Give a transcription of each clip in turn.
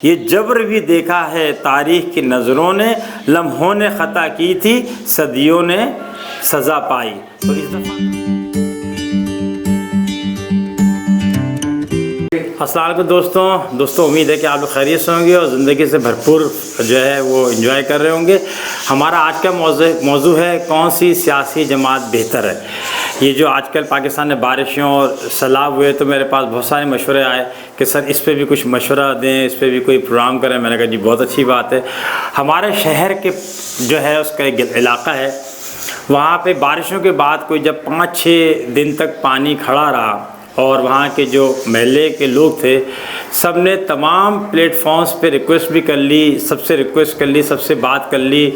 یہ جبر بھی دیکھا ہے تاریخ کی نظروں نے، لمحوں نے خطا کی تھی صدیوں نے سزا پائی۔ تو اس دفعہ السلام علیکم دوستوں، امید ہے کہ آپ لوگ خیریت سے ہوں گے اور زندگی سے بھرپور جو ہے وہ انجوائے کر رہے ہوں گے۔ ہمارا آج کا موضوع ہے کون سی سیاسی جماعت بہتر ہے۔ یہ جو آج کل پاکستان میں بارشوں اور سیلاب ہوئے تو میرے پاس بہت سارے مشورے آئے کہ سر اس پہ بھی کچھ مشورہ دیں، اس پہ بھی کوئی پروگرام کریں۔ میں نے کہا جی بہت اچھی بات ہے۔ ہمارے شہر کے جو ہے اس کا ایک علاقہ ہے، وہاں پہ بارشوں کے بعد کوئی جب 5-6 دن تک پانی کھڑا رہا اور وہاں کے جو محلے کے لوگ تھے سب نے تمام پلیٹ فارمز پہ ریکویسٹ بھی کر لی، سب سے ریکویسٹ کر لی، سب سے بات کر لی،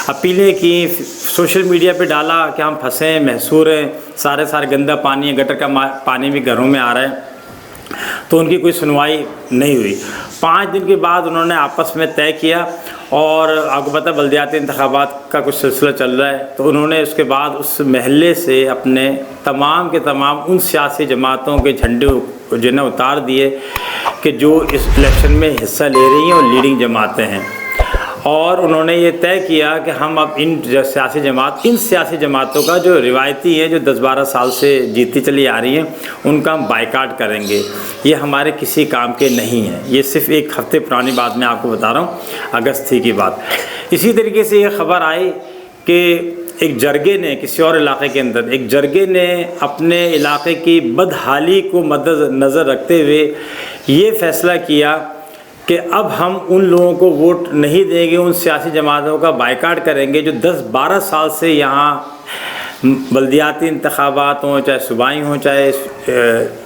اپیلیں کی، سوشل میڈیا پہ ڈالا کہ ہم پھنسے ہیں، محصور ہیں، سارے گندا پانی ہے، گٹر کا پانی بھی گھروں میں آ رہا ہے۔ تو ان کی کوئی سنوائی نہیں ہوئی۔ 5 دن کے بعد انہوں نے آپس میں طے کیا، اور آپ کو پتہ بلدیاتی انتخابات کا کچھ سلسلہ چل رہا ہے، تو انہوں نے اس کے بعد اس محلے سے اپنے تمام کے تمام ان سیاسی جماعتوں کے جھنڈے جو ہے اتار دیے کہ جو اس الیکشن میں حصہ لے رہی ہیں اور لیڈنگ جماعتیں ہیں، اور انہوں نے یہ طے کیا کہ ہم اب ان سیاسی جماعتوں کا جو روایتی ہے، جو 10-12 سال سے جیتی چلی آ رہی ہیں، ان کا ہم بائیکاٹ کریں گے۔ یہ ہمارے کسی کام کے نہیں ہیں۔ یہ صرف 1 ہفتے پرانی بات میں آپ کو بتا رہا ہوں، اگست تھی کی بات۔ اسی طریقے سے یہ خبر آئی کہ ایک جرگے نے کسی اور علاقے کے اندر ایک جرگے نے اپنے علاقے کی بدحالی کو مد نظر رکھتے ہوئے یہ فیصلہ کیا کہ اب ہم ان لوگوں کو ووٹ نہیں دیں گے، ان سیاسی جماعتوں کا بائیکاٹ کریں گے جو 10-12 سال سے یہاں بلدیاتی انتخابات ہوں، چاہے صوبائی ہوں، چاہے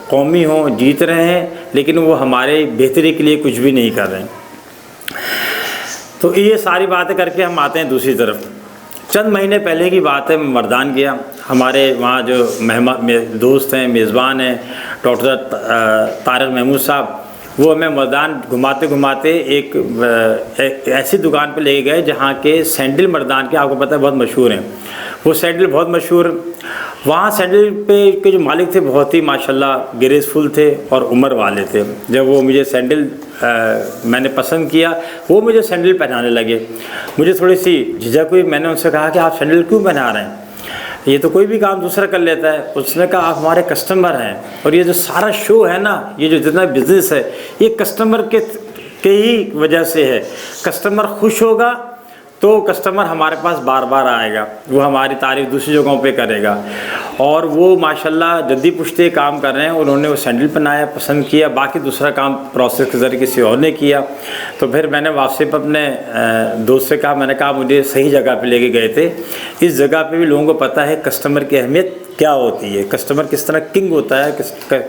قومی ہوں، جیت رہے ہیں، لیکن وہ ہمارے بہتری کے لیے کچھ بھی نہیں کر رہے ہیں۔ تو یہ ساری باتیں کر کے ہم آتے ہیں دوسری طرف۔ چند مہینے پہلے کی بات ہے، میں مردان گیا، ہمارے وہاں جو دوست ہیں، میزبان ہیں، ڈاکٹر طارق محمود صاحب، وہ ہمیں مردان گھماتے ایک ایسی دکان پہ لے گئے جہاں کے سینڈل مردان کے آپ کو پتہ ہے بہت مشہور ہیں۔ وہ سینڈل بہت مشہور، وہاں سینڈل پہ کے جو مالک تھے بہت ہی ماشاءاللہ گریسفل تھے اور عمر والے تھے۔ جب وہ مجھے سینڈل میں نے پسند کیا، وہ مجھے سینڈل پہنانے لگے۔ مجھے تھوڑی سی جھجک ہوئی، میں نے ان سے کہا کہ آپ سینڈل کیوں پہنا رہے ہیں؟ یہ تو کوئی بھی کام دوسرا کر لیتا ہے۔ اس نے کہا آپ ہمارے کسٹمر ہیں، اور یہ جو سارا شو ہے نا، یہ جو جتنا بزنس ہے، یہ کسٹمر کے ہی وجہ سے ہے۔ کسٹمر خوش ہوگا تو کسٹمر ہمارے پاس بار بار آئے گا، وہ ہماری تعریف دوسری جگہوں پہ کرے گا۔ اور وہ ماشاءاللہ جدی پشتے کام کر رہے ہیں، انہوں نے وہ سینڈل پہنایا، پسند کیا، باقی دوسرا کام پروسیس کے ذریعے کسی اور نے کیا۔ تو پھر میں نے واپسی پہ اپنے دوست سے کہا، میں نے کہا مجھے صحیح جگہ پہ لے کے گئے تھے، اس جگہ پہ بھی لوگوں کو پتہ ہے کسٹمر کی اہمیت کیا ہوتی ہے، کسٹمر کس طرح کنگ ہوتا ہے،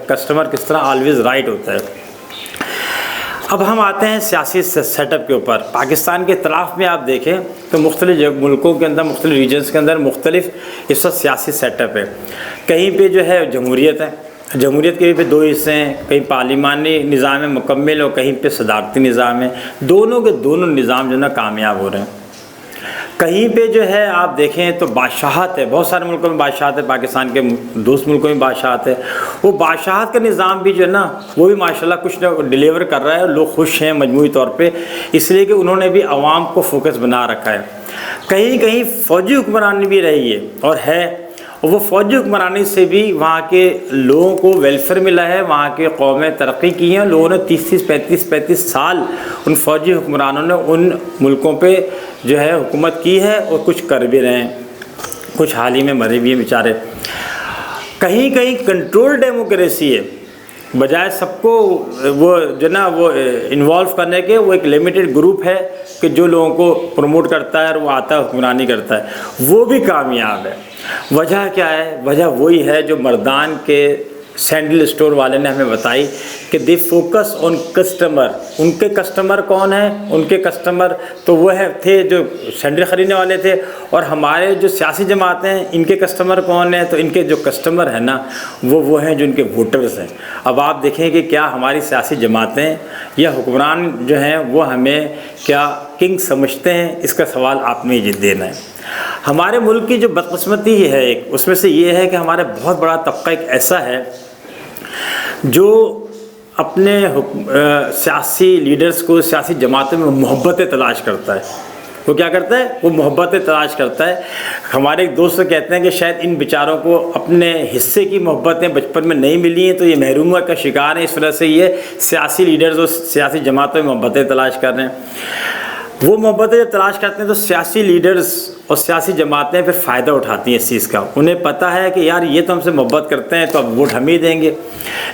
کسٹمر کس طرح آلویز رائٹ ہوتا ہے۔ اب ہم آتے ہیں سیاسی سیٹ اپ کے اوپر۔ پاکستان کے اطراف میں آپ دیکھیں تو مختلف ملکوں کے اندر، مختلف ریجنز کے اندر مختلف اس وقت سیاسی سیٹ اپ ہے۔ کہیں پہ جو ہے جمہوریت ہے، جمہوریت کے بھی 2 حصے ہیں، کہیں پارلیمانی نظام ہے مکمل اور کہیں پہ صدارتی نظام ہے۔ دونوں کے دونوں نظام جو ہے نا کامیاب ہو رہے ہیں۔ کہیں پہ جو ہے آپ دیکھیں تو بادشاہت ہے، بہت سارے ملکوں میں بادشاہت ہے، پاکستان کے دوسرے ملکوں میں بادشاہت ہے۔ وہ بادشاہت کا نظام بھی جو ہے نا وہ بھی ماشاءاللہ کچھ نہ ڈیلیور کر رہا ہے، لوگ خوش ہیں مجموعی طور پہ، اس لیے کہ انہوں نے بھی عوام کو فوکس بنا رکھا ہے۔ کہیں کہیں فوجی حکمرانی بھی رہی ہے اور ہے، اور وہ فوجی حکمرانی سے بھی وہاں کے لوگوں کو ویلفیئر ملا ہے، وہاں کے قومیں ترقی کی ہیں۔ لوگوں نے 35 سال ان فوجی حکمرانوں نے ان ملکوں پہ جو ہے حکومت کی ہے، اور کچھ کر بھی رہے ہیں، کچھ حال ہی میں مرے بھی ہیں بیچارے۔ کہیں کہیں کنٹرول ڈیموکریسی ہے، بجائے سب کو وہ جو نا وہ انوالو کرنے کے، وہ ایک لمیٹڈ گروپ ہے کہ جو لوگوں کو پروموٹ کرتا ہے اور وہ آتا ہے حکمرانی کرتا ہے، وہ بھی کامیاب ہے۔ وجہ کیا ہے؟ وجہ وہی ہے جو مردان کے سینڈل اسٹور والے نے ہمیں بتائی کہ دی فوکس آن کسٹمر۔ ان کے کسٹمر کون ہیں؟ ان کے کسٹمر تو وہ تھے جو سینڈل خریدنے والے تھے، اور ہمارے جو سیاسی جماعتیں ہیں ان کے کسٹمر کون ہیں؟ تو ان کے جو کسٹمر ہیں نا وہ ہیں جو ان کے ووٹرز ہیں۔ اب آپ دیکھیں کہ کیا ہماری سیاسی جماعتیں یا حکمران جو ہیں وہ ہمیں کیا کنگ سمجھتے ہیں؟ اس کا سوال آپ میں ہی دینا ہے۔ ہمارے ملک کی جو بدقسمتی ہے ایک، اس میں سے یہ ہے کہ ہمارا بہت بڑا طبقہ ایک ایسا ہے جو اپنے سیاسی لیڈرز کو، سیاسی جماعتوں میں محبتیں تلاش کرتا ہے۔ وہ کیا کرتا ہے؟ وہ محبتیں تلاش کرتا ہے۔ ہمارے ایک دوست کہتے ہیں کہ شاید ان بیچاروں کو اپنے حصے کی محبتیں بچپن میں نہیں ملی ہیں، تو یہ محرومیت کا شکار ہیں، اس وجہ سے یہ سیاسی لیڈرز اور سیاسی جماعتوں میں محبتیں تلاش کر رہے ہیں۔ وہ محبتیں جب تلاش کرتے ہیں تو سیاسی لیڈرز اور سیاسی جماعتیں پھر فائدہ اٹھاتی ہیں اس چیز کا۔ انہیں پتہ ہے کہ یار یہ تو ہم سے محبت کرتے ہیں تو اب ووٹ ہم ہی دیں گے،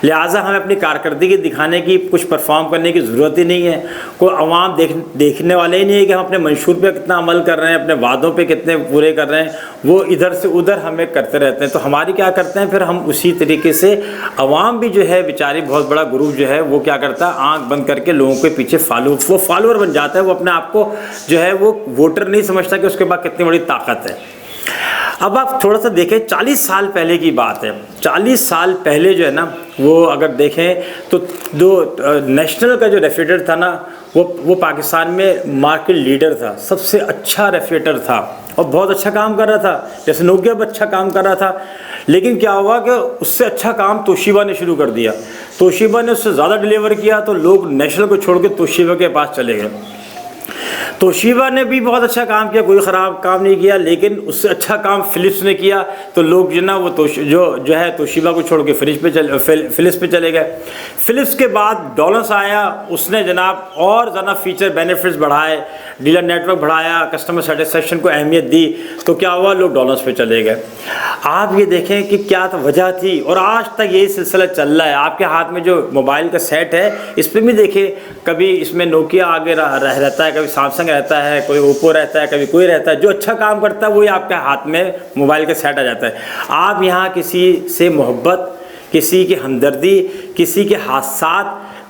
لہٰذا ہمیں اپنی کارکردگی دکھانے کی، کچھ پرفارم کرنے کی ضرورت ہی نہیں ہے۔ کوئی عوام دیکھنے والے ہی نہیں ہے کہ ہم اپنے منشور پہ کتنا عمل کر رہے ہیں، اپنے وعدوں پہ کتنے پورے کر رہے ہیں، وہ ادھر سے ادھر ہمیں کرتے رہتے ہیں۔ تو ہماری کیا کرتے ہیں پھر ہم اسی طریقے سے، عوام بھی جو ہے بیچاری بہت بڑا گروپ جو ہے وہ کیا کرتا ہے، آنکھ بند کر کے لوگوں کے پیچھے وہ فالوور بن جاتا ہے۔ وہ اپنے آپ کو جو ہے وہ ووٹر نہیں سمجھتا کہ اس کے بعد کتنی بڑی طاقت ہے۔ اب آپ تھوڑا سا دیکھیں، 40 سال پہلے کی بات ہے۔ 40 سال پہلے جو ہے نا، وہ اگر دیکھیں تو جو نیشنل کا جو ریفریجریٹر تھا نا، وہ پاکستان میں مارکیٹ لیڈر تھا، سب سے اچھا ریفریجریٹر تھا اور بہت اچھا کام کر رہا تھا۔ جیسے نوکیا بھی اچھا کام کر رہا تھا، لیکن کیا ہوا کہ اس سے اچھا کام توشیبا نے شروع کر دیا۔ توشیبا نے اس سے زیادہ ڈیلیور کیا تو لوگ نیشنل کو چھوڑ کے توشیبا کے پاس چلے گئے۔ توشیبا نے بھی بہت اچھا کام کیا، کوئی خراب کام نہیں کیا، لیکن اس سے اچھا کام فلپس نے کیا، تو لوگ جو نا وہ جو ہے توشیبا کو چھوڑ کے فلپس پہ چلے گئے۔ فلپس کے بعد ڈولنس آیا، اس نے جناب اور زیادہ فیچر بینیفٹس بڑھائے، ڈیلر نیٹ ورک بڑھایا، کسٹمر سیٹسفیکشن کو اہمیت دی، تو کیا ہوا، لوگ ڈولنس پہ چلے گئے۔ آپ یہ دیکھیں کہ کیا وجہ تھی، اور آج تک یہی سلسلہ چل رہا ہے۔ آپ کے ہاتھ میں جو موبائل کا سیٹ ہے، اس پہ بھی دیکھیں، کبھی اس میں نوکیا آگے رہتا ہے، کبھی سامسنگ رہتا ہے، کوئی اوپو رہتا ہے، کبھی کوئی رہتا ہے۔ جو اچھا کام کرتا ہے وہی آپ کے ہاتھ میں موبائل کا سیٹ آ جاتا ہے۔ آپ یہاں کسی سے محبت، کسی کی ہمدردی، کسی کے حادثات،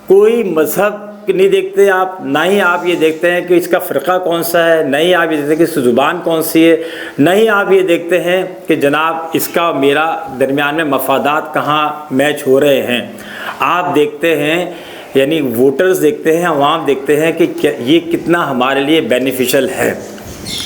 کوئی مذہب نہیں دیکھتے آپ، نہ ہی آپ یہ دیکھتے ہیں کہ اس کا فرقہ کون سا ہے، نہ ہی آپ یہ دیکھتے ہیں کہ اس کی زبان کون سی ہے، نہ ہی آپ یہ دیکھتے ہیں کہ جناب اس کا میرا درمیان میں مفادات کہاں میچ ہو رہے ہیں۔ آپ دیکھتے ہیں، یعنی ووٹرز دیکھتے ہیں، عوام دیکھتے ہیں کہ یہ کتنا ہمارے لیے بینیفیشل ہے۔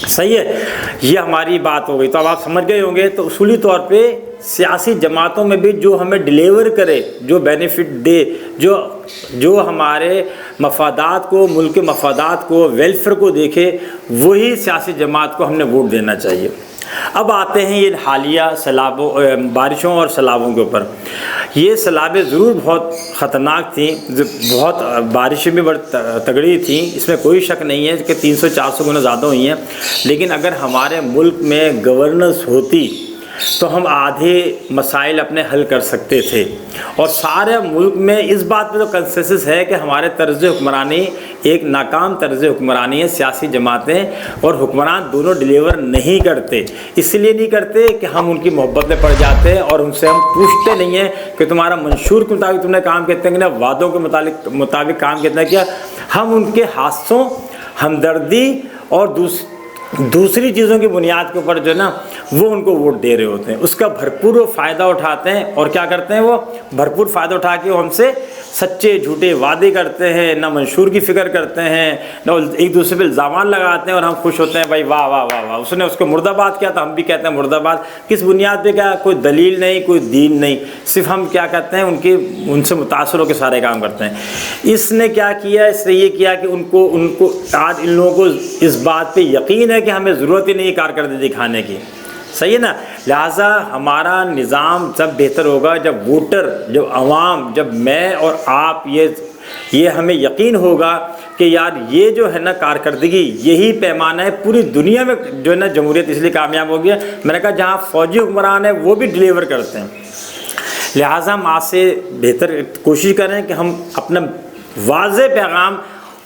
صحیح ہے، یہ ہماری بات ہو گئی۔ تو اب آپ سمجھ گئے ہوں گے، تو اصولی طور پہ سیاسی جماعتوں میں بھی جو ہمیں ڈیلیور کرے، جو بینیفٹ دے، جو ہمارے مفادات کو، ملک کے مفادات کو، ویلفیئر کو دیکھے، وہی سیاسی جماعت کو ہم نے ووٹ دینا چاہیے۔ اب آتے ہیں یہ حالیہ بارشوں اور سیلابوں کے اوپر۔ یہ سیلابیں ضرور بہت خطرناک تھیں، بہت بارشیں بھی بڑی تگڑی تھیں، اس میں کوئی شک نہیں ہے کہ 300-400 گنا زیادہ ہوئی ہیں، لیکن اگر ہمارے ملک میں گورننس ہوتی تو ہم آدھے مسائل اپنے حل کر سکتے تھے۔ اور سارے ملک میں اس بات پہ تو کنسنسس ہے کہ ہمارے طرز حکمرانی ایک ناکام طرز حکمرانی ہے۔ سیاسی جماعتیں اور حکمران دونوں ڈیلیور نہیں کرتے، اس لیے نہیں کرتے کہ ہم ان کی محبت میں پڑ جاتے ہیں اور ان سے ہم پوچھتے نہیں ہیں کہ تمہارا منشور کے مطابق تم نے کام کتنا کیا، وعدوں کے مطابق کام کتنا کیا۔ ہم ان کے حادثوں، ہمدردی اور دوسری چیزوں کی بنیاد کے اوپر جو ہے نا وہ ان کو ووٹ دے رہے ہوتے ہیں، اس کا بھرپور فائدہ اٹھاتے ہیں۔ اور کیا کرتے ہیں، وہ بھرپور فائدہ اٹھا کے وہ ہم سے سچے جھوٹے وعدے کرتے ہیں، نہ منشور کی فکر کرتے ہیں، نہ ایک دوسرے پہ الزامات لگاتے ہیں، اور ہم خوش ہوتے ہیں بھائی واہ واہ واہ واہ اس نے اس کو مرد آباد کیا تھا، ہم بھی کہتے ہیں مرد آباد۔ کس بنیاد پہ؟ کیا کوئی دلیل نہیں، کوئی دین نہیں، صرف ہم کیا کہتے ہیں ان سے متاثر ہو کے سارے کام کرتے ہیں۔ اس نے کیا کیا، اس نے یہ کیا کہ ان کو آج ان لوگوں کو اس بات پہ یقین ہے کہ ہمیں ضرورت ہی نہیں کارکردگی دکھانے کی۔ صحیح ہے نا، لہٰذا ہمارا نظام جب بہتر ہوگا جب ووٹر، جب عوام، جب میں اور آپ یہ ہمیں یقین ہوگا کہ یار یہ جو ہے نا کارکردگی، یہی پیمانہ ہے پوری دنیا میں جو ہے نا جمہوریت اس لیے کامیاب ہو گیا۔ میں نے کہا جہاں فوجی حکمران ہیں وہ بھی ڈیلیور کرتے ہیں، لہٰذا ہم آج سے بہتر کوشش کریں کہ ہم اپنا واضح پیغام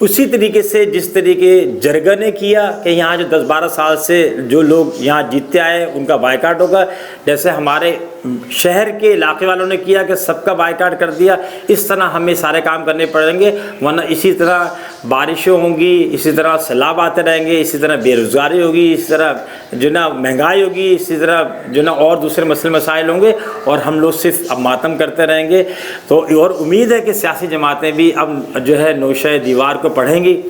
اسی طریقے سے جس طریقے جرگہ نے کیا کہ یہاں جو 10-12 سال سے جو لوگ یہاں جیتتے آئے ان کا بائیکاٹ ہوگا، جیسے ہمارے شہر کے علاقے والوں نے کیا کہ سب کا بائیکاٹ کر دیا، اس طرح ہمیں سارے کام کرنے پڑیں گے، ورنہ اسی طرح بارشیں ہوں گی، اسی طرح سیلاب آتے رہیں گے، اسی طرح بے روزگاری ہوگی، اسی طرح جو نا مہنگائی ہوگی، اسی طرح جو نا اور دوسرے مسائل ہوں گے، اور ہم لوگ صرف اب ماتم کرتے رہیں گے۔ تو اور امید ہے کہ سیاسی جماعتیں بھی اب جو ہے نوشہ دیوار کو پڑھیں گی،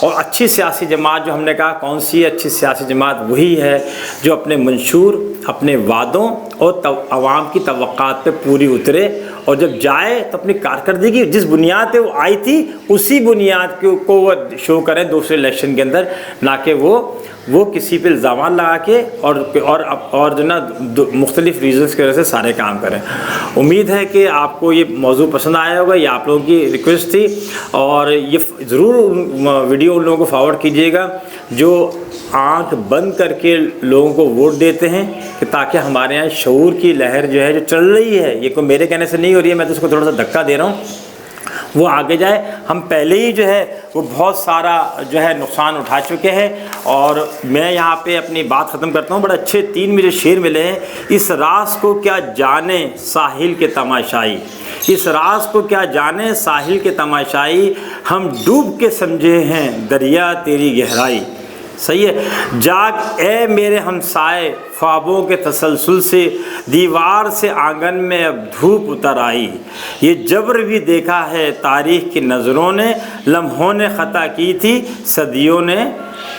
اور اچھی سیاسی جماعت جو ہم نے کہا کون سی ہے اچھی سیاسی جماعت، وہی ہے جو اپنے منشور، اپنے وعدوں اور عوام کی توقعات پہ پوری اترے اور جب جائے تو اپنی کارکردگی جس بنیاد پہ وہ آئی تھی اسی بنیاد کو وہ شو کریں دوسرے الیکشن کے اندر، نہ کہ وہ کسی پہ الزامات لگا کے اور جو نا مختلف ریزنس کی وجہ سے سارے کام کریں۔ امید ہے کہ آپ کو یہ موضوع پسند آیا ہوگا، یہ آپ لوگوں کی ریکویسٹ تھی، اور یہ ضرور ویڈیو ان لوگوں کو فارورڈ کیجیے گا جو آنکھ بند کر کے لوگوں کو ووٹ دیتے ہیں، کہ تاکہ ہمارے یہاں شعور کی لہر جو ہے جو چل رہی ہے، یہ کوئی میرے کہنے سے نہیں ہو رہی ہے، میں تو اس کو تھوڑا سا دھکا دے رہا ہوں، وہ آگے جائے۔ ہم پہلے ہی جو ہے وہ بہت سارا جو ہے نقصان اٹھا چکے ہیں، اور میں یہاں پہ اپنی بات ختم کرتا ہوں۔ بڑے اچھے 3 مجھے شعر ملے ہیں۔ اس راز کو کیا جانے ساحل کے تماشائی، اس راز کو کیا جانے ساحل کے تماشائی، ہم ڈوب کے سمجھے ہیں دریا تیری گہرائی۔ صحیح ہے۔ جاگ اے میرے ہمسائے خوابوں کے تسلسل سے، دیوار سے آنگن میں اب دھوپ اتر آئی، یہ جبر بھی دیکھا ہے تاریخ کی نظروں نے، لمحوں نے خطا کی تھی صدیوں نے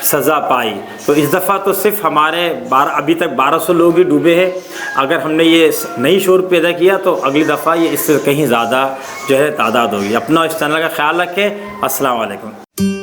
سزا پائی۔ تو اس دفعہ تو صرف ہمارے ابھی تک 1200 لوگ ہی ڈوبے ہیں، اگر ہم نے یہ نئی شعور پیدا کیا تو اگلی دفعہ یہ اس سے کہیں زیادہ جو ہے تعداد ہوگی۔ اپنا اس چینل کا خیال رکھیں۔ السلام علیکم۔